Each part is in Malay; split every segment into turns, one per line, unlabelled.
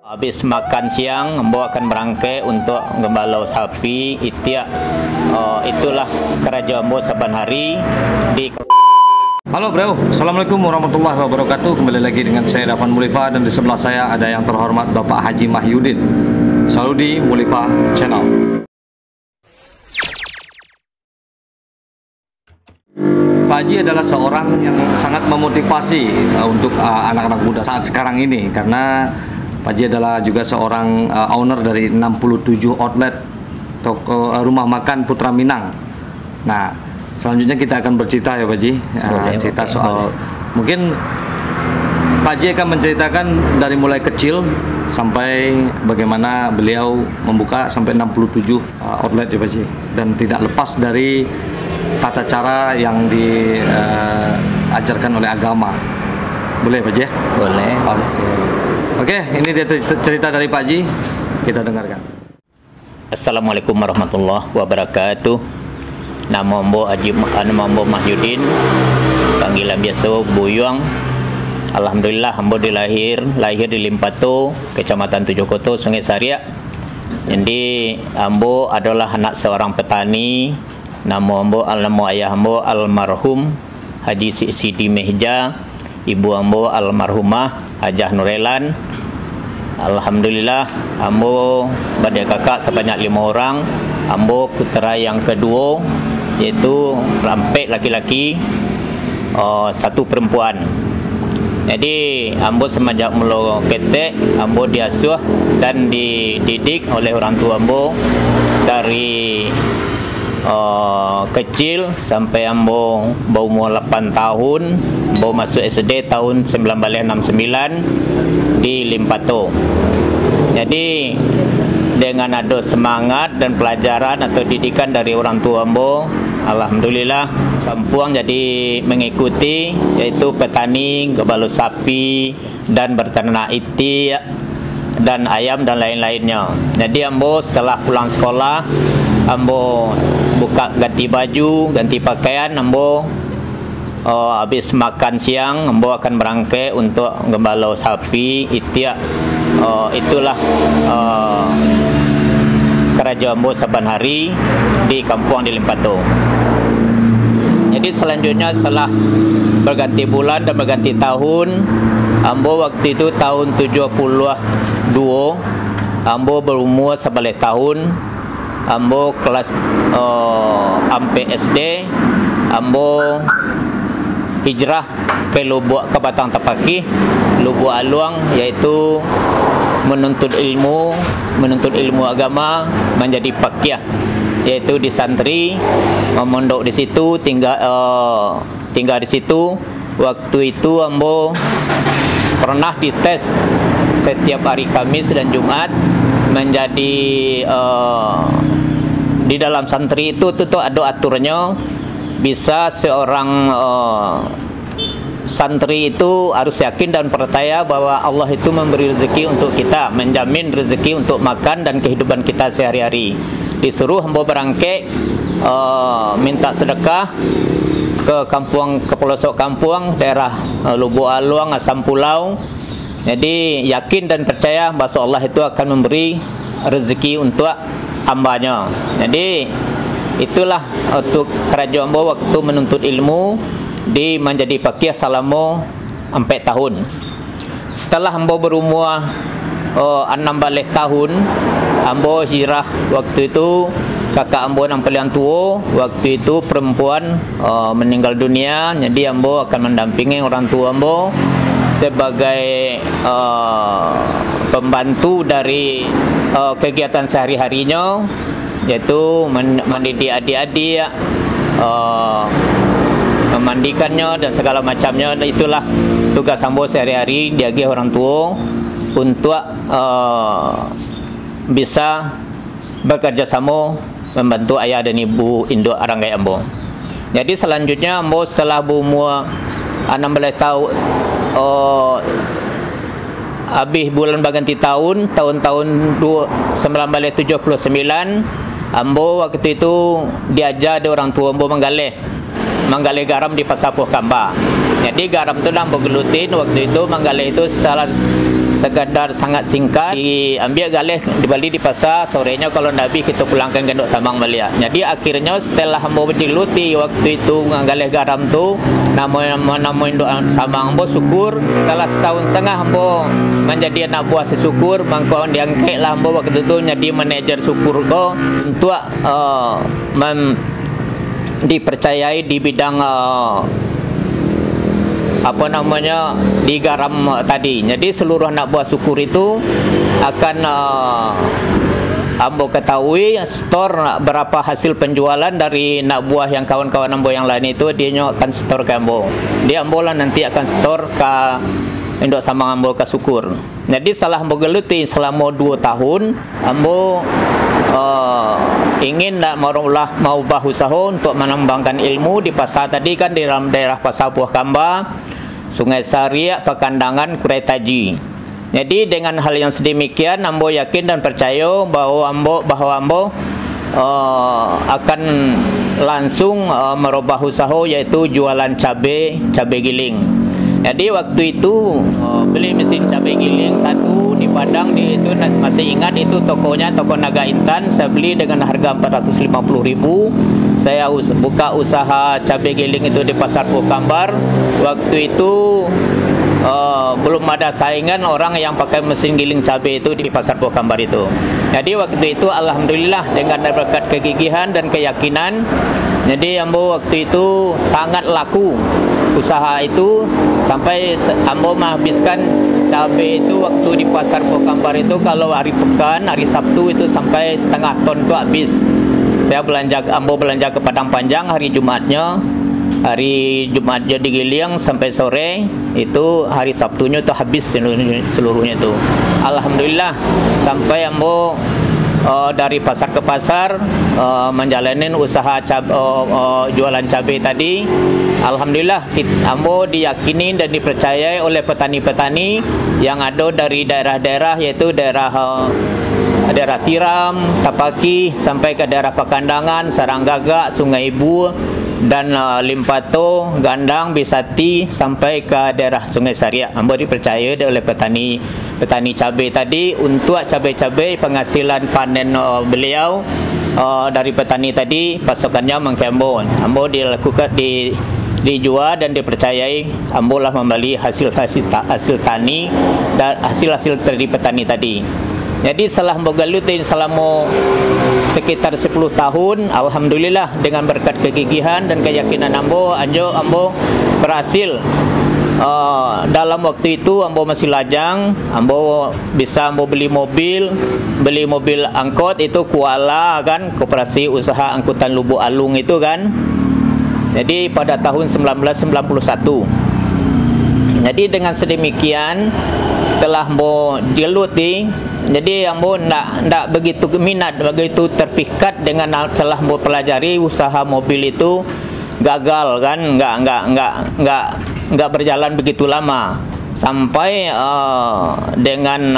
Habis makan siang, Ambo akan berangkai untuk ngebalau sapi itiak. Itulah kerja Ambo saban hari di.
Halo bro, Assalamualaikum warahmatullahi wabarakatuh. Kembali lagi dengan saya Dafan Mulifa, dan di sebelah saya ada yang terhormat Bapak Haji Mahyudin. Selalu di Mulifa Channel. Pak Haji adalah seorang yang sangat memotivasi untuk anak-anak muda saat sekarang ini, karena Pak Haji adalah juga seorang owner dari 67 outlet toko rumah makan Putra Minang. Nah, selanjutnya kita akan bercerita ya Pak Haji, cerita soal mungkin Pak Haji akan menceritakan dari mulai kecil sampai bagaimana beliau membuka sampai 67 outlet ya Pak Haji, dan tidak lepas dari tata cara yang diajarkan oleh agama. Boleh Pak Haji?
Boleh.
Oke, ini dia cerita dari Pak Haji, kita dengarkan.
Assalamualaikum warahmatullahi wabarakatuh. Nama Ambo Mahyudin, panggilan biasa Buyuang. Alhamdulillah Ambo lahir di Limpato, Kecamatan Tujuh Koto, Sungai Sariak. Jadi Ambo adalah anak seorang petani. Nama ayah Ambo almarhum Haji Sidi Mehja, ibu Ambo almarhumah Hajah Nurelan. Alhamdulillah Ambo pada kakak sebanyak 5 orang. Ambo putera yang kedua, yaitu rampek laki-laki, 1 perempuan. Jadi Ambo semenjak mula ketek, Ambo diasuh dan dididik oleh orang tua Ambo dari kecil sampai Ambo berumur 8 tahun. Ambo masuk SD tahun 1969 di Limpato. Jadi dengan ada semangat dan pelajaran atau didikan dari orang tua Ambo, alhamdulillah kampung jadi mengikuti, yaitu petani, ngebalu sapi dan berternak itik dan ayam dan lain-lainnya. Jadi Ambo setelah pulang sekolah, Ambo buka ganti baju, ganti pakaian. Ambo habis makan siang, Ambo akan berangkai untuk ngebalau sapi itiak. Itulah kerja Ambo saban hari di kampung di Limpato. Jadi selanjutnya setelah berganti bulan dan berganti tahun, Ambo waktu itu tahun 72, Ambo berumur 11 tahun. Ambo kelas sampai SD, Ambo hijrah ke Lubuk, ke Batang Tapaki, Lubuk Aluang, yaitu menuntut ilmu agama, menjadi pakyah, yaitu di santri, memondok di situ, tinggal di situ. Waktu itu Ambo pernah dites setiap hari Kamis dan Jumat menjadi di dalam santri itu ada aturannya. Bisa seorang santri itu harus yakin dan percaya bahwa Allah itu memberi rezeki untuk kita, menjamin rezeki untuk makan dan kehidupan kita sehari-hari. Disuruh Ambo berangkai minta sedekah ke kampung, ke pelosok kampung daerah Lubuk Aluang, Asam Pulau. Jadi yakin dan percaya bahwa Allah itu akan memberi rezeki untuk hambanya. Jadi itulah untuk kerajaan Ambo waktu menuntut ilmu di menjadi pakyah selama 4 tahun. Setelah Ambo berumur 16 tahun, Ambo hijrah. Waktu itu kakak Ambo yang paling tua, waktu itu perempuan, meninggal dunia. Jadi Ambo akan mendampingi orang tua Ambo sebagai pembantu dari kegiatan sehari-harinya, yaitu mendidik adik-adik, memandikannya dan segala macamnya. Itulah tugas Ambo sehari-hari diagi orang tua untuk bisa bekerja sama membantu ayah dan ibu induk aranggai Ambo. Jadi selanjutnya Ambo setelah berumur 16 tahun, habis bulan berganti tahun 1979, Ambo waktu itu diajar dari orang tua Ambo menggalih garam di Pasar Puh Kamba. Jadi garam itu Ambo gelutin waktu itu, menggalih itu setelah sekadar sangat singkat, diambil galih dibalik di pasar, sorenya kalau Nabi kita pulangkan ke Ndok Samang balik. Jadi akhirnya setelah hambo diluti waktu itu galih garam tu, nama Ndok Samang hambo syukur. Setelah setahun setengah hambo menjadi anak buah sesyukur, maka diangkat lah hambo waktu itu jadi manajer syukur ko untuk dipercayai di bidang di garam tadi. Jadi seluruh anak buah syukur itu akan ambo ketahui store berapa hasil penjualan dari anak buah yang kawan-kawan ambo yang lain itu, dia akan store ke ambo. Dia ambo lah nanti akan store ke Ndok Samang ambo ke syukur. Jadi setelah ambo geluti selama 2 tahun, ambo ingin mau usaha untuk menambangkan ilmu di pasar tadi kan, di dalam daerah Pasar Buah Kamba, Sungai Sariak, Pekandangan, Kurai Taji. Jadi dengan hal yang sedemikian, ambo yakin dan percaya bahwa ambo akan langsung merubah usaha, yaitu jualan cabai giling. Jadi waktu itu beli mesin cabai giling satu di Padang, di itu masih ingat itu tokonya, toko Naga Intan. Saya beli dengan harga 450.000. Saya buka usaha cabai giling itu di Pasar Pokambar. Waktu itu belum ada saingan orang yang pakai mesin giling cabai itu di Pasar Pokambar itu. Jadi waktu itu alhamdulillah dengan berkat kegigihan dan keyakinan, jadi ambo waktu itu sangat laku usaha itu, sampai ambo menghabiskan cabai itu waktu di Pasar Pokambar itu, kalau hari pekan, hari Sabtu itu sampai setengah ton itu habis. Ambo belanja ke Padang Panjang hari Jumatnya digiling sampai sore, itu hari Sabtunya itu habis seluruhnya itu. Alhamdulillah sampai ambo dari pasar ke pasar menjalani usaha jualan cabai tadi. Alhamdulillah ambo diyakini dan dipercayai oleh petani-petani yang ada dari daerah-daerah, yaitu daerah Tiram, Tapaki, sampai ke daerah Pekandangan, Saranggagak, Sungai Ibu, dan Limpato, Gandang, Bisati, sampai ke daerah Sungai Sariak. Ambo dipercaya oleh petani cabai tadi untuk cabai-cabai penghasilan panen beliau dari petani tadi, pasokannya mengkembon. Ambo dilakukan dijual dan dipercayai, ambo lah membeli hasil tani dan hasil dari petani tadi. Jadi setelah menggeluti selama sekitar 10 tahun, alhamdulillah dengan berkat kegigihan dan keyakinan ambo berhasil. Dalam waktu itu ambo masih lajang, ambo beli mobil angkot itu Kuala kan, Koperasi Usaha Angkutan Lubuk Alung itu kan. Jadi pada tahun 1991. Jadi dengan sedemikian, setelah ambo digeluti, jadi ambo ndak begitu minat, begitu terpikat dengan setelah ambo pelajari usaha mobil itu gagal kan, nggak berjalan begitu lama, sampai dengan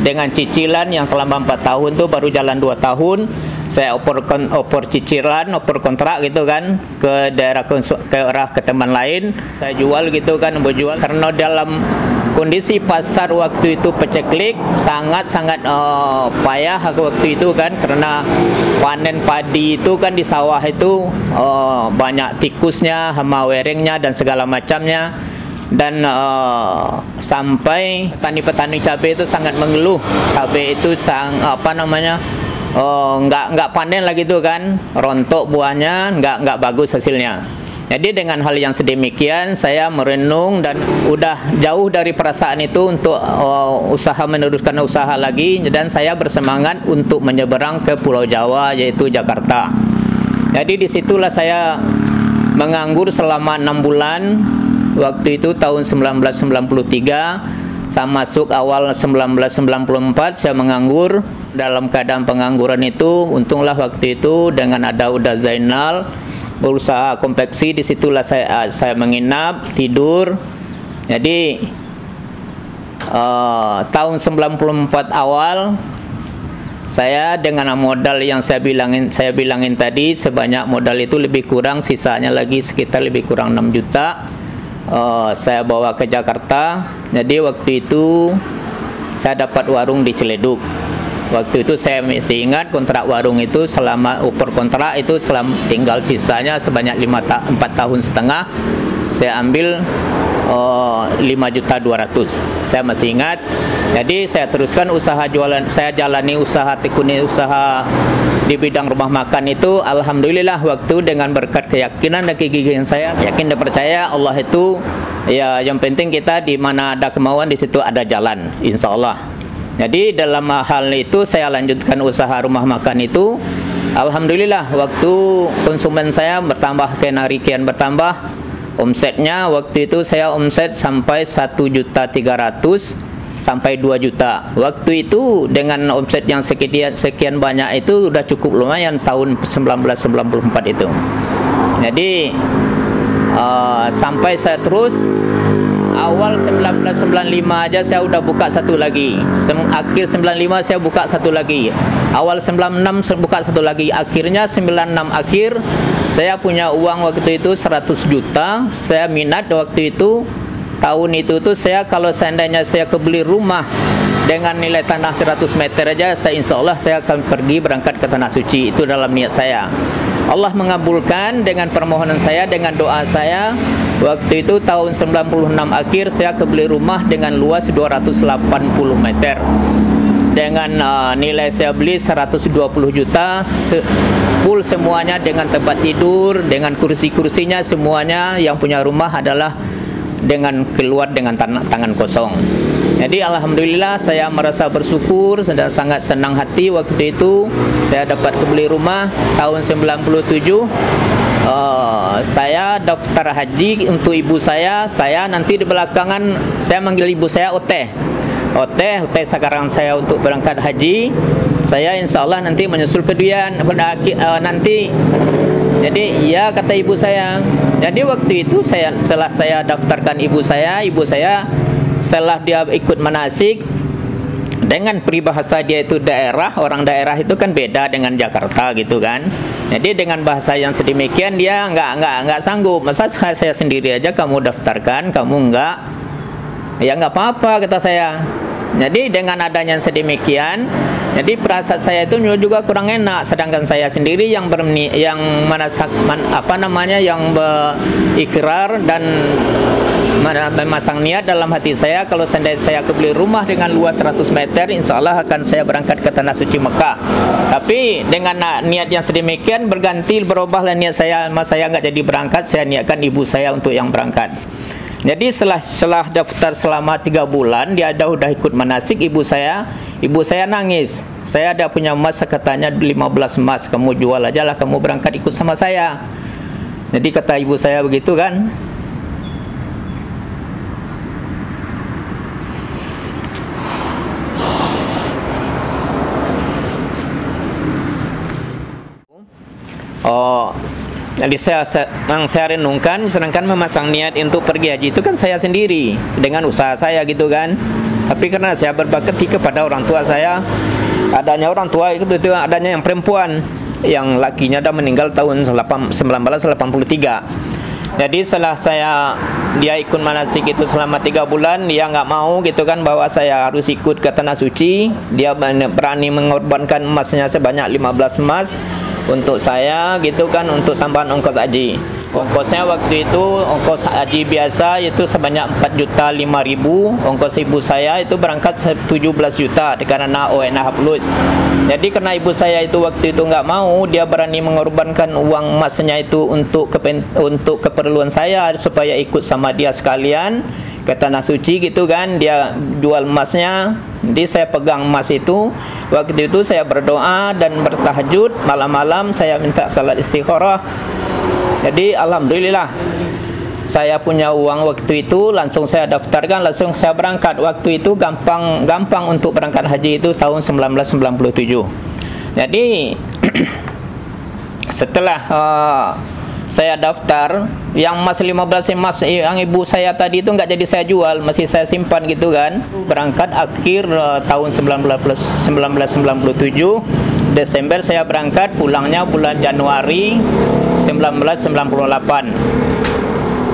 dengan cicilan yang selama 4 tahun tuh baru jalan 2 tahun. Saya opor kontrak gitu kan ke ke teman lain, saya jual gitu kan, jual karena dalam kondisi pasar waktu itu peceklik, sangat payah waktu itu kan, karena panen padi itu kan di sawah itu banyak tikusnya, hama weringnya dan segala macamnya. Dan sampai petani-petani cabai itu sangat mengeluh, cabai itu nggak panen lagi tuh kan, rontok buahnya, nggak bagus hasilnya. Jadi dengan hal yang sedemikian, saya merenung dan udah jauh dari perasaan itu untuk meneruskan usaha lagi, dan saya bersemangat untuk menyeberang ke Pulau Jawa, yaitu Jakarta. Jadi disitulah saya menganggur selama 6 bulan. Waktu itu tahun 1993, saya masuk awal 1994 saya menganggur. Dalam keadaan pengangguran itu, untunglah waktu itu dengan ada Uda Zainal berusaha konveksi, disitulah saya menginap, tidur. Jadi tahun 94 awal saya dengan modal yang saya bilangin tadi, sebanyak modal itu lebih kurang, sisanya lagi sekitar lebih kurang 6 juta. saya bawa ke Jakarta. Jadi waktu itu saya dapat warung di Ciledug. Waktu itu saya masih ingat kontrak warung itu selama per kontrak itu selama tinggal sisanya sebanyak 4,5 tahun. Saya ambil 5.200.000. Saya masih ingat. Jadi saya teruskan usaha jualan. Saya jalani usaha, tekuni usaha di bidang rumah makan itu. Alhamdulillah waktu dengan berkat keyakinan dan kegigihan saya, yakin dan percaya Allah itu ya, yang penting kita di mana ada kemauan di situ ada jalan, insya Allah. Jadi dalam hal itu saya lanjutkan usaha rumah makan itu. Alhamdulillah waktu konsumen saya bertambah, kian bertambah. Omsetnya waktu itu saya omset sampai 1.300.000 sampai 2 juta. Waktu itu dengan omset yang sekian banyak itu udah cukup lumayan tahun 1994 itu. Jadi sampai saya terus awal 1995 aja saya udah buka satu lagi. Akhir 95 saya buka satu lagi. Awal 96 saya buka satu lagi. Akhirnya 96 akhir saya punya uang waktu itu 100 juta. Saya minat waktu itu. Tahun itu tuh saya kalau seandainya saya kebeli rumah dengan nilai tanah 100 meter aja, saya insya Allah saya akan pergi berangkat ke Tanah Suci. Itu dalam niat saya. Allah mengabulkan dengan permohonan saya, dengan doa saya. Waktu itu tahun 96 akhir saya kebeli rumah dengan luas 280 meter. Dengan nilai saya beli 120 juta, full semuanya dengan tempat tidur, dengan kursi-kursinya semuanya. Yang punya rumah adalah dengan keluar dengan tangan kosong. Jadi alhamdulillah saya merasa bersyukur dan sangat senang hati waktu itu saya dapat kebeli rumah. Tahun 97 saya daftar haji untuk ibu saya. Saya nanti di belakangan saya manggil ibu saya Oteh sekarang saya untuk berangkat haji. Saya insya Allah nanti menyusul ke dia nanti. Jadi iya kata ibu saya. Jadi waktu itu setelah saya daftarkan ibu saya setelah dia ikut manasik, dengan peribahasa dia itu daerah, orang daerah itu kan beda dengan Jakarta gitu kan. Jadi dengan bahasa yang sedemikian dia nggak sanggup. Masa saya sendiri aja kamu daftarkan, kamu nggak, ya nggak apa-apa kata saya. Jadi dengan adanya yang sedemikian, jadi perasaan saya itu juga kurang enak. Sedangkan saya sendiri yang berikrar dan memasang niat dalam hati saya, kalau seandainya saya kebeli rumah dengan luas 100 meter, insya Allah akan saya berangkat ke Tanah Suci Mekah. Tapi dengan niat yang sedemikian berubahlah niat saya. Mas saya nggak jadi berangkat, saya niatkan ibu saya untuk yang berangkat. Jadi setelah daftar selama 3 bulan, dia udah ikut manasik ibu saya nangis. Saya ada punya emas, katanya 15 emas, kamu jual aja lah, kamu berangkat ikut sama saya. Jadi kata ibu saya begitu kan. Jadi saya renungkan, sedangkan memasang niat untuk pergi haji itu kan saya sendiri dengan usaha saya gitu kan. Tapi karena saya berbakti kepada orang tua saya, adanya orang tua itu adanya yang perempuan, yang lakinya dah meninggal tahun 1983. Jadi setelah dia ikut manasik itu selama 3 bulan, dia nggak mau gitu kan bahwa saya harus ikut ke Tanah Suci. Dia berani mengorbankan emasnya sebanyak 15 emas untuk saya gitu kan, untuk tambahan ongkos haji. Ongkosnya waktu itu ongkos haji biasa itu sebanyak 4.500.000. Ongkos ibu saya itu berangkat 17 juta karena ONH plus. Jadi karena ibu saya itu waktu itu nggak mau, dia berani mengorbankan uang emasnya itu untuk keperluan saya supaya ikut sama dia sekalian ke Tanah Suci gitu kan. Dia jual emasnya, jadi saya pegang emas itu. Waktu itu saya berdoa dan bertahajud malam-malam, saya minta salat istikharah. Jadi alhamdulillah saya punya uang waktu itu, langsung saya daftarkan, langsung saya berangkat. Waktu itu gampang untuk berangkat haji itu tahun 1997. Jadi setelah saya daftar, yang emas 15 emas yang ibu saya tadi itu nggak jadi saya jual, masih saya simpan gitu kan. Berangkat akhir tahun 1997 Desember saya berangkat, pulangnya bulan Januari 1998.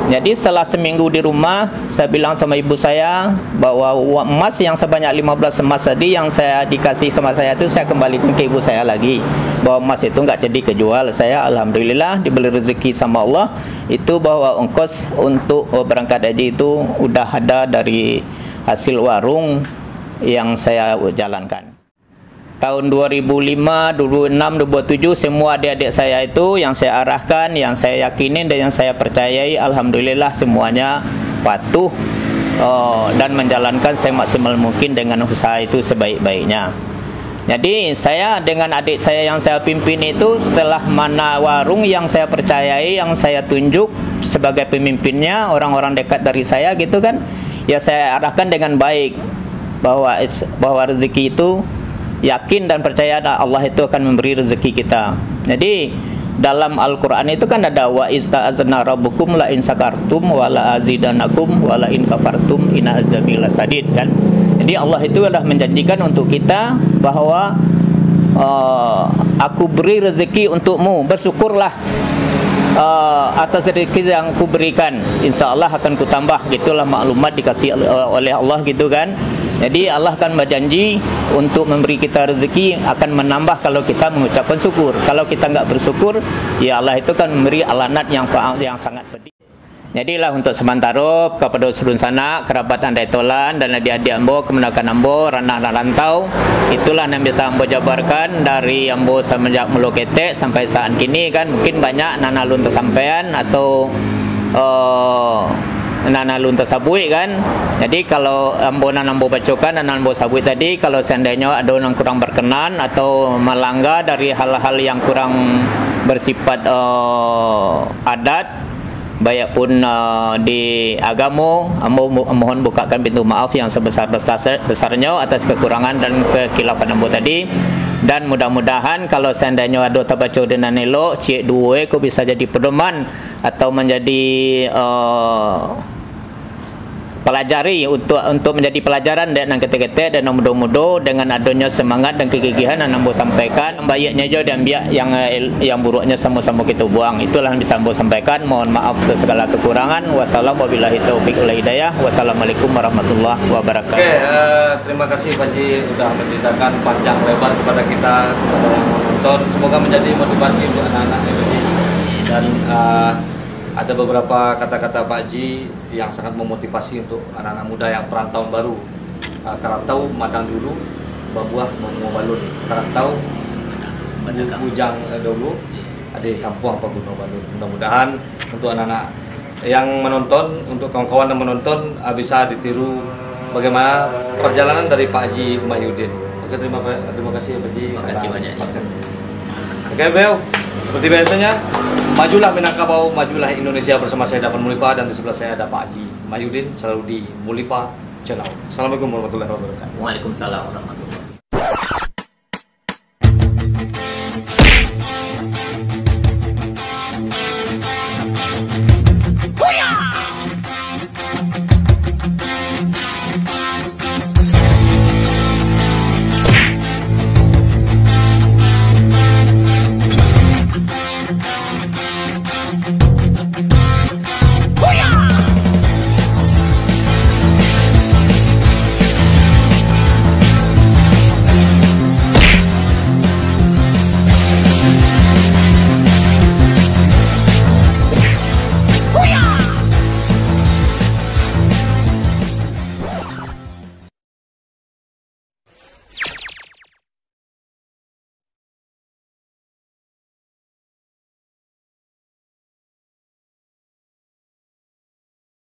Jadi setelah seminggu di rumah, saya bilang sama ibu saya bahwa emas yang sebanyak 15 emas tadi yang saya dikasih sama saya itu saya kembalikan ke ibu saya lagi. Bahwa emas itu nggak jadi kejual. Saya alhamdulillah diberi rezeki sama Allah itu bahwa ongkos untuk berangkat haji itu udah ada dari hasil warung yang saya jalankan. Tahun 2005, 2006, 2007 semua adik-adik saya itu yang saya arahkan, yang saya yakinin dan yang saya percayai, alhamdulillah semuanya patuh dan menjalankan semaksimal mungkin dengan usaha itu sebaik-baiknya. Jadi saya dengan adik saya yang saya pimpin itu, setelah mana warung yang saya percayai, yang saya tunjuk sebagai pemimpinnya, orang-orang dekat dari saya gitu kan, ya saya arahkan dengan baik bahwa rezeki itu yakin dan percaya Allah itu akan memberi rezeki kita. Jadi dalam Al-Quran itu kan ada wa ista'azna rabbukum la in sakartum wa la azidanakum wa la in kafartum inna azabi lasadid kan. Jadi Allah itu sudah menjanjikan untuk kita bahwa aku beri rezeki untukmu, bersyukurlah atas rezeki yang ku berikan, insya Allah akan ku tambah. Gitulah maklumat dikasih oleh Allah gitu kan. Jadi Allah akan berjanji untuk memberi kita rezeki, akan menambah kalau kita mengucapkan syukur. Kalau kita nggak bersyukur, ya Allah itu kan memberi alanat yang sangat pedih. Jadilah untuk sementara kepada seluruh sanak, kerabat andai tolan dan adik-adik ambo, kemenakan ambo, ranah rantau, itulah yang bisa ambo jabarkan dari ambo semenjak Mulu Ketek sampai saat kini kan. Mungkin banyak nanalun tersampaian atau nanalun tersabui kan. Jadi kalau ambo bacokan dan ambo sabui tadi, kalau seandainya ada yang kurang berkenan atau melanggar dari hal-hal yang kurang bersifat adat, baik pun di agama, mohon bukakan pintu maaf yang sebesar-besarnya atas kekurangan dan kekhilafan ambo tadi. Dan mudah-mudahan kalau seandainya ada terbaca dengan elok, cik dua ko bisa jadi pedoman atau menjadi pelajari untuk menjadi pelajaran dan ketek-ketek dan mudah-mudah dengan adanya semangat dan kegigihan yang ambo sampaikan, baiknya juga dan biak yang buruknya sama-sama kita buang. Itulah yang bisa ambo sampaikan. Mohon maaf atas segala kekurangan. Wassalamualaikum warahmatullahi wabarakatuh.
Oke, terima kasih Pak Ji sudah menceritakan panjang lebar kepada kita, kepada yang menonton. Semoga menjadi motivasi untuk anak-anak ini. Dan ada beberapa kata-kata Pak Ji yang sangat memotivasi untuk anak-anak muda yang perantauan baru. Karantau madang dulu, babuah mau balun. Karantau bujang dulu, ada kampung apa gunung balun. Mudah-mudahan untuk anak-anak yang menonton, untuk kawan-kawan yang menonton bisa ditiru bagaimana perjalanan dari Pak Haji Mahyudin. Oke, terima kasih Pak Haji.
Terima kasih banyak.
Oke, beliau. Seperti biasanya, majulah Minangkabau, majulah Indonesia bersama saya Dapan Mulifa, dan di sebelah saya ada Pak Haji Mahyudin selalu di Mulifa Channel. Assalamualaikum warahmatullahi wabarakatuh.
Waalaikumsalam warahmatullahi wabarakatuh.